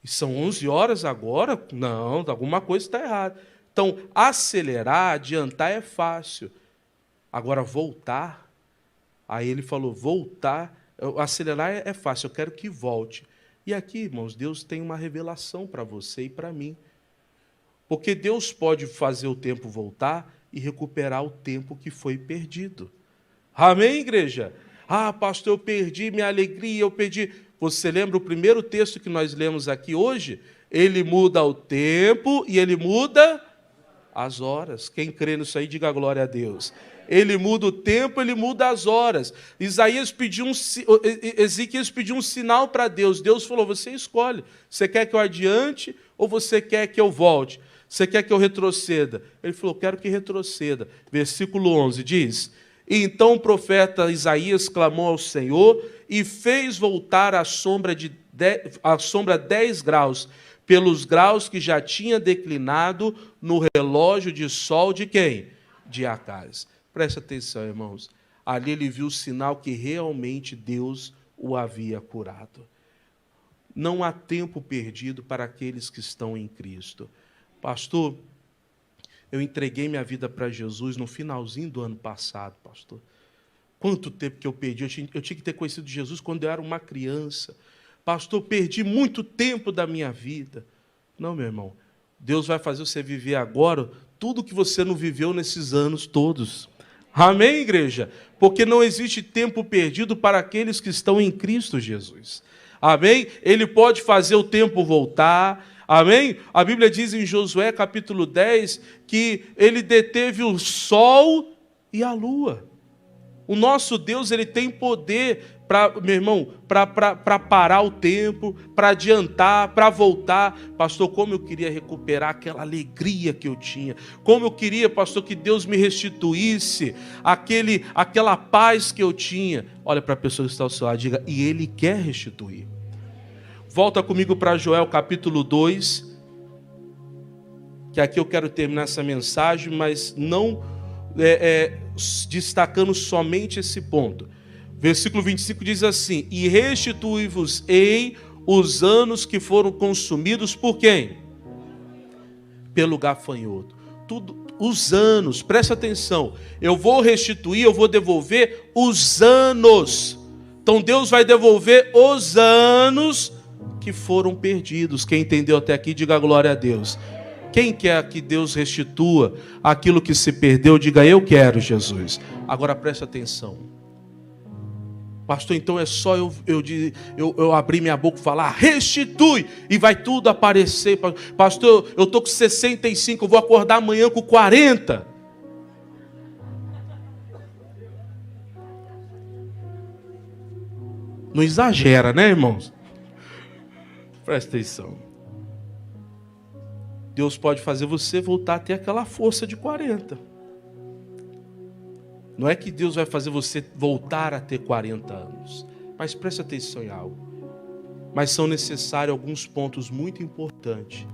são 11 horas agora? Não, alguma coisa está errada. Então, acelerar, adiantar é fácil. Agora, voltar, aí ele falou, voltar, acelerar é fácil, eu quero que volte. E aqui, irmãos, Deus tem uma revelação para você e para mim. Porque Deus pode fazer o tempo voltar e recuperar o tempo que foi perdido. Amém, igreja? Pastor, eu perdi minha alegria, eu perdi. Você lembra o primeiro texto que nós lemos aqui hoje? Ele muda o tempo e ele muda as horas. Quem crê nisso aí, diga glória a Deus. Ele muda o tempo, ele muda as horas. Ezequias pediu um sinal para Deus. Deus falou, você escolhe. Você quer que eu adiante ou você quer que eu volte? Você quer que eu retroceda? Ele falou, quero que retroceda. Versículo 11 diz, e então o profeta Isaías clamou ao Senhor e fez voltar a sombra 10 graus, pelos graus que já tinha declinado no relógio de sol de quem? De Acaz. Presta atenção, irmãos. Ali ele viu o sinal que realmente Deus o havia curado. Não há tempo perdido para aqueles que estão em Cristo. Pastor, eu entreguei minha vida para Jesus no finalzinho do ano passado, pastor. Quanto tempo que eu perdi? Eu tinha que ter conhecido Jesus quando eu era uma criança. Pastor, perdi muito tempo da minha vida. Não, meu irmão. Deus vai fazer você viver agora tudo que você não viveu nesses anos todos. Amém, igreja? Porque não existe tempo perdido para aqueles que estão em Cristo Jesus. Amém? Ele pode fazer o tempo voltar. Amém? A Bíblia diz em Josué, capítulo 10, que ele deteve o sol e a lua. O nosso Deus, ele tem poder, meu irmão, para parar o tempo, para adiantar, para voltar. Pastor, como eu queria recuperar aquela alegria que eu tinha. Como eu queria, pastor, que Deus me restituísse aquela paz que eu tinha. Olha para a pessoa que está ao seu lado, diga, e Ele quer restituir. Volta comigo para Joel, capítulo 2, que aqui eu quero terminar essa mensagem, mas não destacando somente esse ponto. Versículo 25 diz assim, e restituí-vos-ei os anos que foram consumidos por quem? Pelo gafanhoto. Tudo, os anos, preste atenção. Eu vou restituir, eu vou devolver os anos. Então Deus vai devolver os anos que foram perdidos. Quem entendeu até aqui, diga glória a Deus. Quem quer que Deus restitua aquilo que se perdeu, diga eu quero, Jesus. Agora preste atenção. Pastor, então é só eu abrir minha boca e falar, restitui, e vai tudo aparecer. Pastor, eu estou com 65, eu vou acordar amanhã com 40. Não exagera, né, irmãos? Presta atenção. Deus pode fazer você voltar a ter aquela força de 40. Não é que Deus vai fazer você voltar a ter 40 anos. Mas preste atenção em algo. Mas são necessários alguns pontos muito importantes.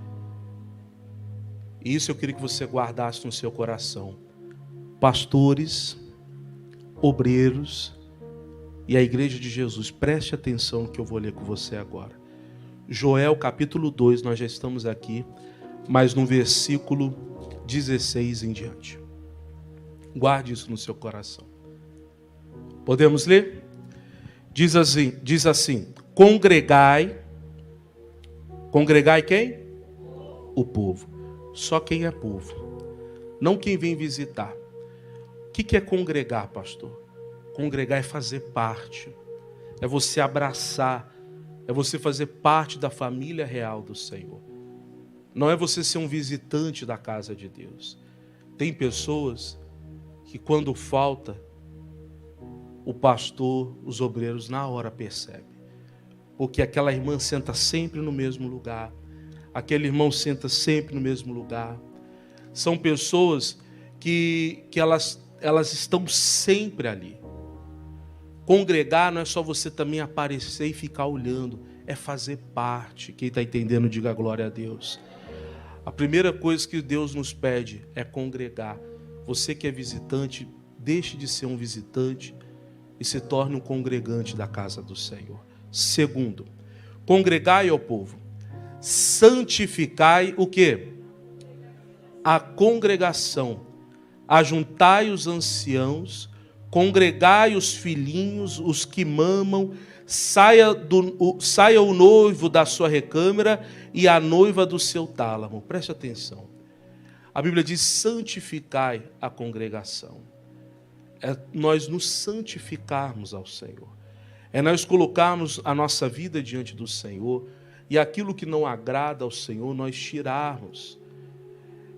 E isso eu queria que você guardasse no seu coração. Pastores, obreiros e a igreja de Jesus, preste atenção no que eu vou ler com você agora. Joel capítulo 2, nós já estamos aqui, mas no versículo 16 em diante. Guarde isso no seu coração. Podemos ler? Diz assim, congregai quem? O povo. Só quem é povo. Não quem vem visitar. O que é congregar, pastor? Congregar é fazer parte. É você abraçar. É você fazer parte da família real do Senhor. Não é você ser um visitante da casa de Deus. Tem pessoas que quando falta, o pastor, os obreiros na hora percebem. Porque aquela irmã senta sempre no mesmo lugar. Aquele irmão senta sempre no mesmo lugar. São pessoas que elas estão sempre ali. Congregar não é só você também aparecer e ficar olhando. É fazer parte. Quem está entendendo, diga glória a Deus. A primeira coisa que Deus nos pede é congregar. Você que é visitante, deixe de ser um visitante e se torne um congregante da casa do Senhor. Segundo, congregai ao povo. Santificai o quê? A congregação. Ajuntai os anciãos, congregai os filhinhos, os que mamam, saia o noivo da sua recâmara e a noiva do seu tálamo. Preste atenção. A Bíblia diz, santificai a congregação. É nós nos santificarmos ao Senhor. É nós colocarmos a nossa vida diante do Senhor e aquilo que não agrada ao Senhor nós tirarmos.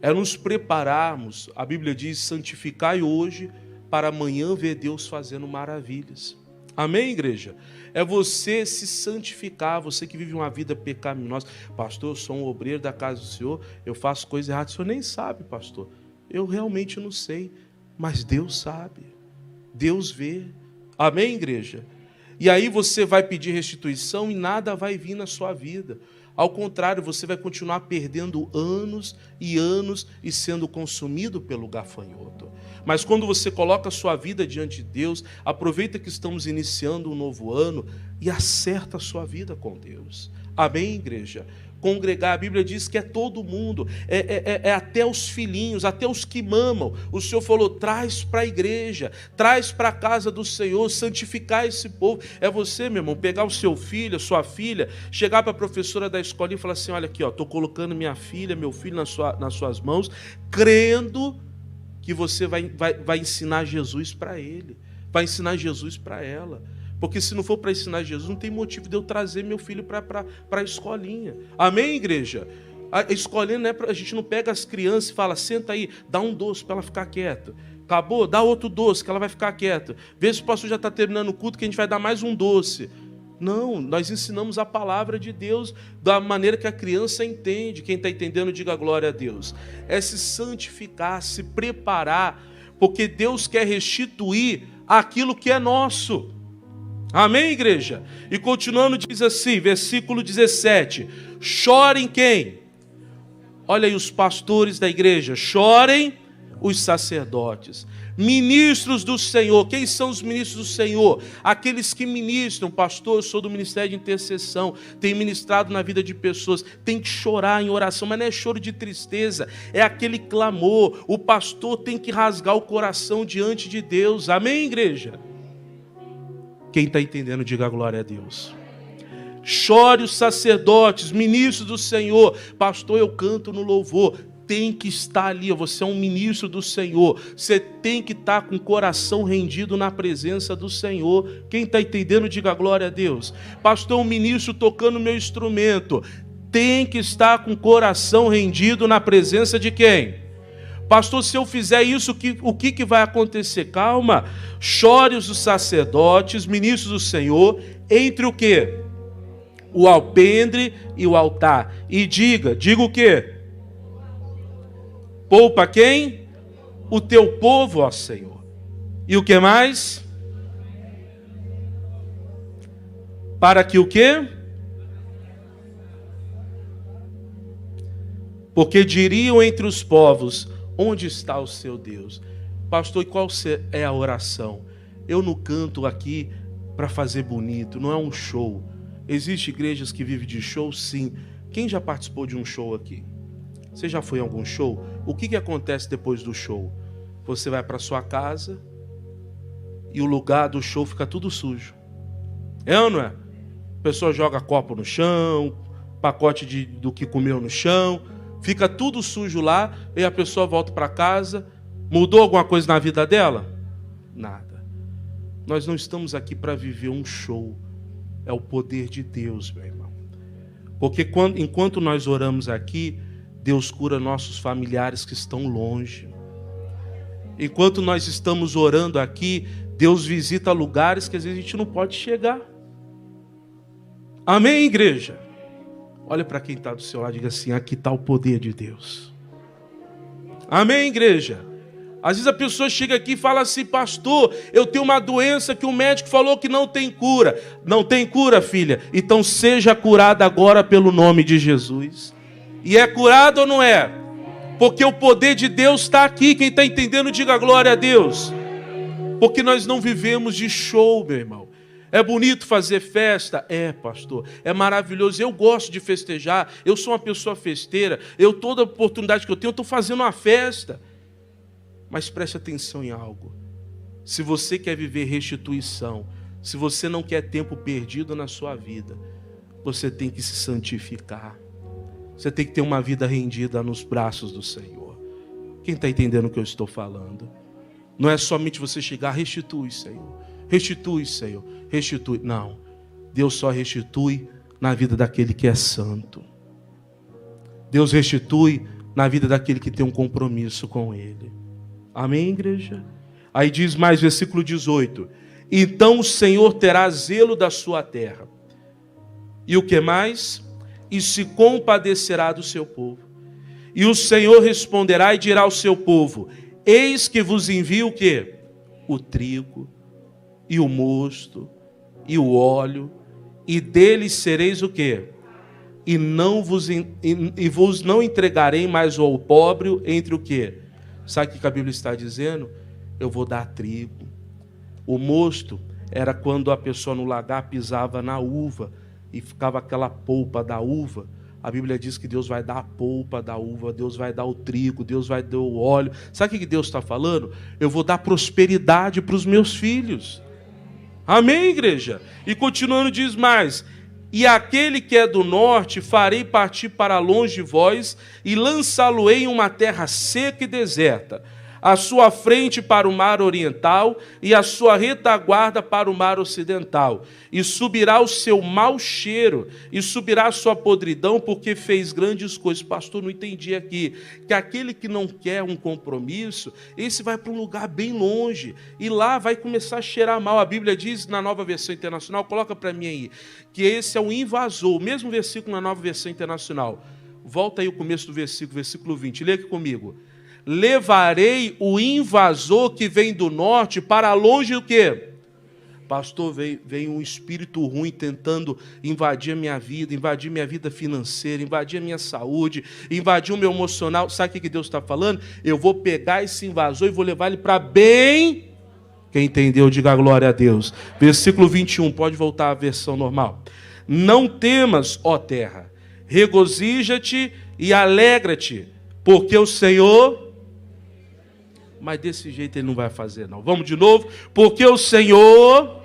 É nos prepararmos. A Bíblia diz, santificai hoje para amanhã ver Deus fazendo maravilhas. Amém, igreja? É você se santificar, você que vive uma vida pecaminosa. Pastor, eu sou um obreiro da casa do Senhor, eu faço coisa errada. O senhor nem sabe, pastor. Eu realmente não sei, mas Deus sabe. Deus vê. Amém, igreja? E aí você vai pedir restituição e nada vai vir na sua vida. Ao contrário, você vai continuar perdendo anos e sendo consumido pelo gafanhoto. Mas quando você coloca a sua vida diante de Deus, aproveita que estamos iniciando um novo ano e acerta a sua vida com Deus. Amém, igreja? Congregar, a Bíblia diz que é todo mundo, é até os filhinhos, até os que mamam. O Senhor falou, traz para a igreja, traz para a casa do Senhor, santificar esse povo. É você, meu irmão, pegar o seu filho, a sua filha, chegar para a professora da escola e falar assim, olha aqui, estou colocando minha filha, meu filho nas suas mãos, crendo que você vai ensinar Jesus para ele, vai ensinar Jesus para ela. Porque se não for para ensinar Jesus, não tem motivo de eu trazer meu filho para a escolinha. Amém, igreja? A escolinha não é a gente não pega as crianças e fala, senta aí, dá um doce para ela ficar quieta. Acabou? Dá outro doce que ela vai ficar quieta. Vê se o pastor já está terminando o culto que a gente vai dar mais um doce. Não, nós ensinamos a palavra de Deus da maneira que a criança entende. Quem está entendendo, diga glória a Deus. É se santificar, se preparar, porque Deus quer restituir aquilo que é nosso. Amém, igreja? E continuando diz assim, versículo 17. Chorem quem? Olha aí os pastores da igreja. Chorem Os sacerdotes. Ministros do Senhor. Quem são os ministros do Senhor? Aqueles que ministram. Pastor, eu sou do ministério de intercessão, tenho ministrado na vida de pessoas, tem que chorar em oração, mas não é choro de tristeza, é aquele clamor. O pastor tem que rasgar o coração diante de Deus. Amém, igreja? Quem está entendendo, diga glória a Deus. Chore os sacerdotes, ministros do Senhor. Pastor, eu canto no louvor. Tem que estar ali, você é um ministro do Senhor, você tem que estar com o coração rendido na presença do Senhor. Quem está entendendo, diga glória a Deus. Pastor, um ministro tocando meu instrumento, tem que estar com o coração rendido na presença de quem? Pastor, se eu fizer isso, o que vai acontecer? Calma, chore os sacerdotes, ministros do Senhor, entre o quê? O alpendre e o altar, e diga o quê? Poupa quem? O teu povo, ó Senhor. E o que mais? Para que o quê? Porque diriam entre os povos, onde está o seu Deus? Pastor, e qual é a oração? Eu não canto aqui para fazer bonito, não é um show. Existem igrejas que vivem de show, sim. Quem já participou de um show aqui? Você já foi em algum show? O que acontece depois do show? Você vai para sua casa e o lugar do show fica tudo sujo. É ou não é? A pessoa joga copo no chão, pacote do que comeu no chão, fica tudo sujo lá e a pessoa volta para casa. Mudou alguma coisa na vida dela? Nada. Nós não estamos aqui para viver um show. É o poder de Deus, meu irmão. Porque enquanto nós oramos aqui, Deus cura nossos familiares que estão longe. Enquanto nós estamos orando aqui, Deus visita lugares que às vezes a gente não pode chegar. Amém, igreja? Olha para quem está do seu lado e diga assim, aqui está o poder de Deus. Amém, igreja? Às vezes a pessoa chega aqui e fala assim, pastor, eu tenho uma doença que o médico falou que não tem cura. Não tem cura, filha? Então seja curada agora pelo nome de Jesus. E é curado ou não é? Porque o poder de Deus está aqui. Quem está entendendo, diga glória a Deus. Porque nós não vivemos de show, meu irmão. É bonito fazer festa? É, pastor. É maravilhoso. Eu gosto de festejar. Eu sou uma pessoa festeira. Toda oportunidade que eu tenho, eu estou fazendo uma festa. Mas preste atenção em algo. Se você quer viver restituição, se você não quer tempo perdido na sua vida, você tem que se santificar. Você tem que ter uma vida rendida nos braços do Senhor. Quem está entendendo o que eu estou falando? Não é somente você chegar, restitui, Senhor. Restitui, Senhor. Restitui. Não. Deus só restitui na vida daquele que é santo. Deus restitui na vida daquele que tem um compromisso com Ele. Amém, igreja? Aí diz mais, versículo 18. Então o Senhor terá zelo da sua terra. E o que mais? E se compadecerá do seu povo. E o Senhor responderá e dirá ao seu povo, eis que vos envio o quê? O trigo, e o mosto, e o óleo, e deles sereis o quê? E vos não entregarei mais ao pobre entre o quê? Sabe o que a Bíblia está dizendo? Eu vou dar trigo. O mosto era quando a pessoa no lagar pisava na uva, e ficava aquela polpa da uva. A Bíblia diz que Deus vai dar a polpa da uva, Deus vai dar o trigo, Deus vai dar o óleo. Sabe o que Deus está falando? Eu vou dar prosperidade para os meus filhos. Amém, igreja? E continuando diz mais, e aquele que é do norte farei partir para longe de vós, e lançá-lo-ei em uma terra seca e deserta, a sua frente para o mar oriental e a sua retaguarda para o mar ocidental. E subirá o seu mau cheiro e subirá a sua podridão, porque fez grandes coisas. Pastor, não entendi aqui. Que aquele que não quer um compromisso, esse vai para um lugar bem longe. E lá vai começar a cheirar mal. A Bíblia diz na Nova Versão Internacional, coloca para mim aí, que esse é um invasor. O mesmo versículo na Nova Versão Internacional. Volta aí o começo do versículo 20. Lê aqui comigo. Levarei o invasor que vem do norte para longe do quê? Pastor, vem um espírito ruim tentando invadir a minha vida financeira, invadir a minha saúde, invadir o meu emocional. Sabe o que Deus está falando? Eu vou pegar esse invasor e vou levar ele para bem. Quem entendeu, diga glória a Deus. Versículo 21, pode voltar à versão normal. Não temas, ó terra, regozija-te e alegra-te, porque o Senhor... Mas desse jeito ele não vai fazer, não. Vamos de novo. Porque o Senhor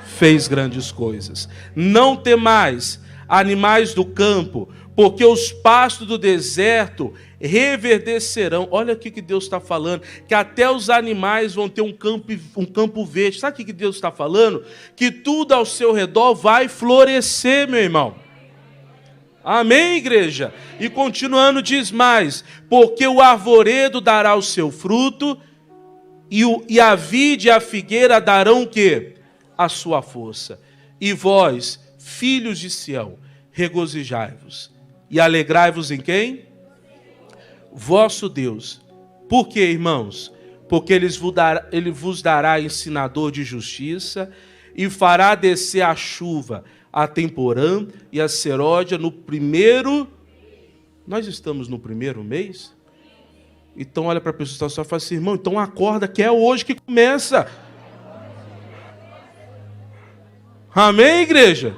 fez grandes coisas. Não temais, animais do campo, porque os pastos do deserto reverdecerão. Olha aqui que Deus está falando, que até os animais vão ter um campo verde. Sabe o que Deus está falando? Que tudo ao seu redor vai florescer, meu irmão. Amém, igreja? E continuando diz mais, porque o arvoredo dará o seu fruto, e a vide e a figueira darão o quê? A sua força. E vós, filhos de Sião, regozijai-vos, e alegrai-vos em quem? Vosso Deus. Por quê, irmãos? Porque ele vos dará ensinador de justiça, e fará descer a chuva, a temporã e a seródia no primeiro... Nós estamos no primeiro mês? Então olha para a pessoa e fala assim, irmão, então acorda que é hoje que começa. Amém, igreja?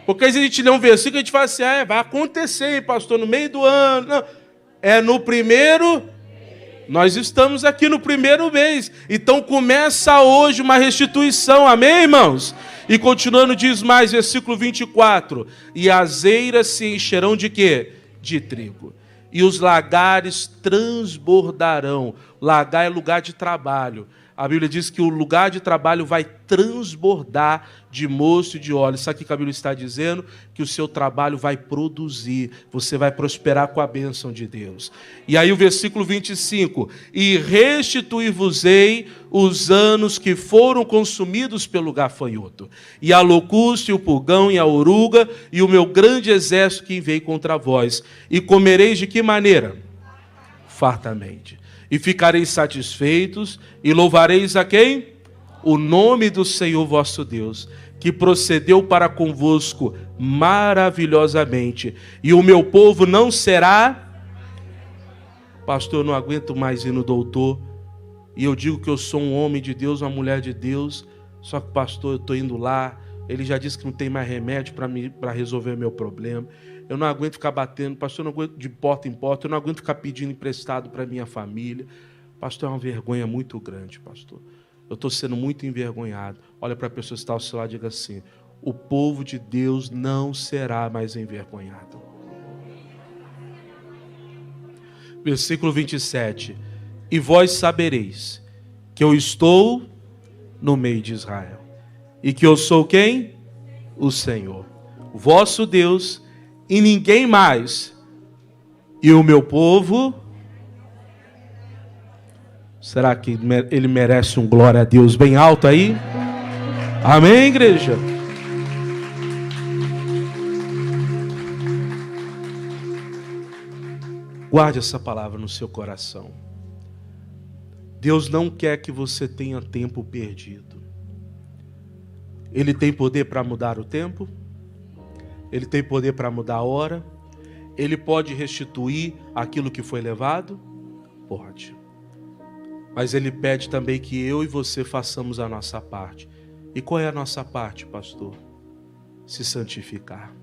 Porque se a gente lê um versículo, a gente fala assim, vai acontecer, pastor, no meio do ano. Não, é no primeiro... Nós estamos aqui no primeiro mês. Então começa hoje uma restituição. Amém, irmãos? E continuando diz mais, versículo 24. E as eiras se encherão de quê? De trigo. E os lagares transbordarão. Lagar é lugar de trabalho. A Bíblia diz que o lugar de trabalho vai transbordar de mosto e de óleo. Sabe o que a Bíblia está dizendo? Que o seu trabalho vai produzir. Você vai prosperar com a bênção de Deus. E aí o versículo 25. E restituir-vos-ei os anos que foram consumidos pelo gafanhoto. E a locusta, e o pulgão, e a oruga, e o meu grande exército que veio contra vós. E comereis de que maneira? Fartamente. E ficareis satisfeitos, e louvareis a quem? O nome do Senhor vosso Deus, que procedeu para convosco maravilhosamente. E o meu povo não será... Pastor, eu não aguento mais ir no doutor. E eu digo que eu sou um homem de Deus, uma mulher de Deus. Só que, pastor, eu estou indo lá. Ele já disse que não tem mais remédio para resolver o meu problema. Eu não aguento ficar batendo, pastor, eu não aguento de porta em porta, eu não aguento ficar pedindo emprestado para minha família. Pastor, é uma vergonha muito grande, pastor. Eu estou sendo muito envergonhado. Olha para a pessoa que está ao seu lado e diga assim, o povo de Deus não será mais envergonhado. Versículo 27. E vós sabereis que eu estou no meio de Israel. E que eu sou quem? O Senhor, o vosso Deus, e ninguém mais. E o meu povo... Será que ele merece um glória a Deus bem alto aí? Amém, igreja? Guarde essa palavra no seu coração. Deus não quer que você tenha tempo perdido. Ele tem poder para mudar o tempo. Ele tem poder para mudar a hora. Ele pode restituir aquilo que foi levado? Pode. Mas ele pede também que eu e você façamos a nossa parte. E qual é a nossa parte, pastor? Se santificar.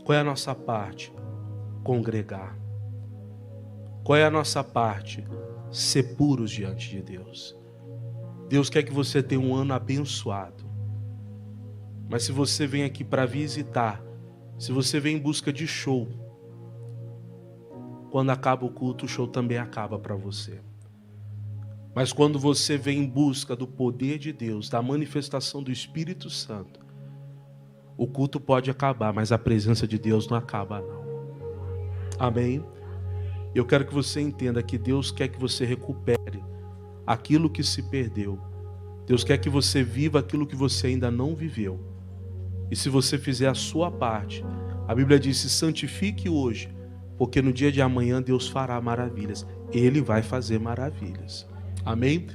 Qual é a nossa parte? Congregar. Qual é a nossa parte? Ser puros diante de Deus. Deus quer que você tenha um ano abençoado. Mas se você vem aqui para visitar, se você vem em busca de show, quando acaba o culto, o show também acaba para você. Mas quando você vem em busca do poder de Deus, da manifestação do Espírito Santo, o culto pode acabar, mas a presença de Deus não acaba, não. Amém? Eu quero que você entenda que Deus quer que você recupere aquilo que se perdeu. Deus quer que você viva aquilo que você ainda não viveu. E se você fizer a sua parte, a Bíblia diz, se santifique hoje, porque no dia de amanhã Deus fará maravilhas. Ele vai fazer maravilhas. Amém?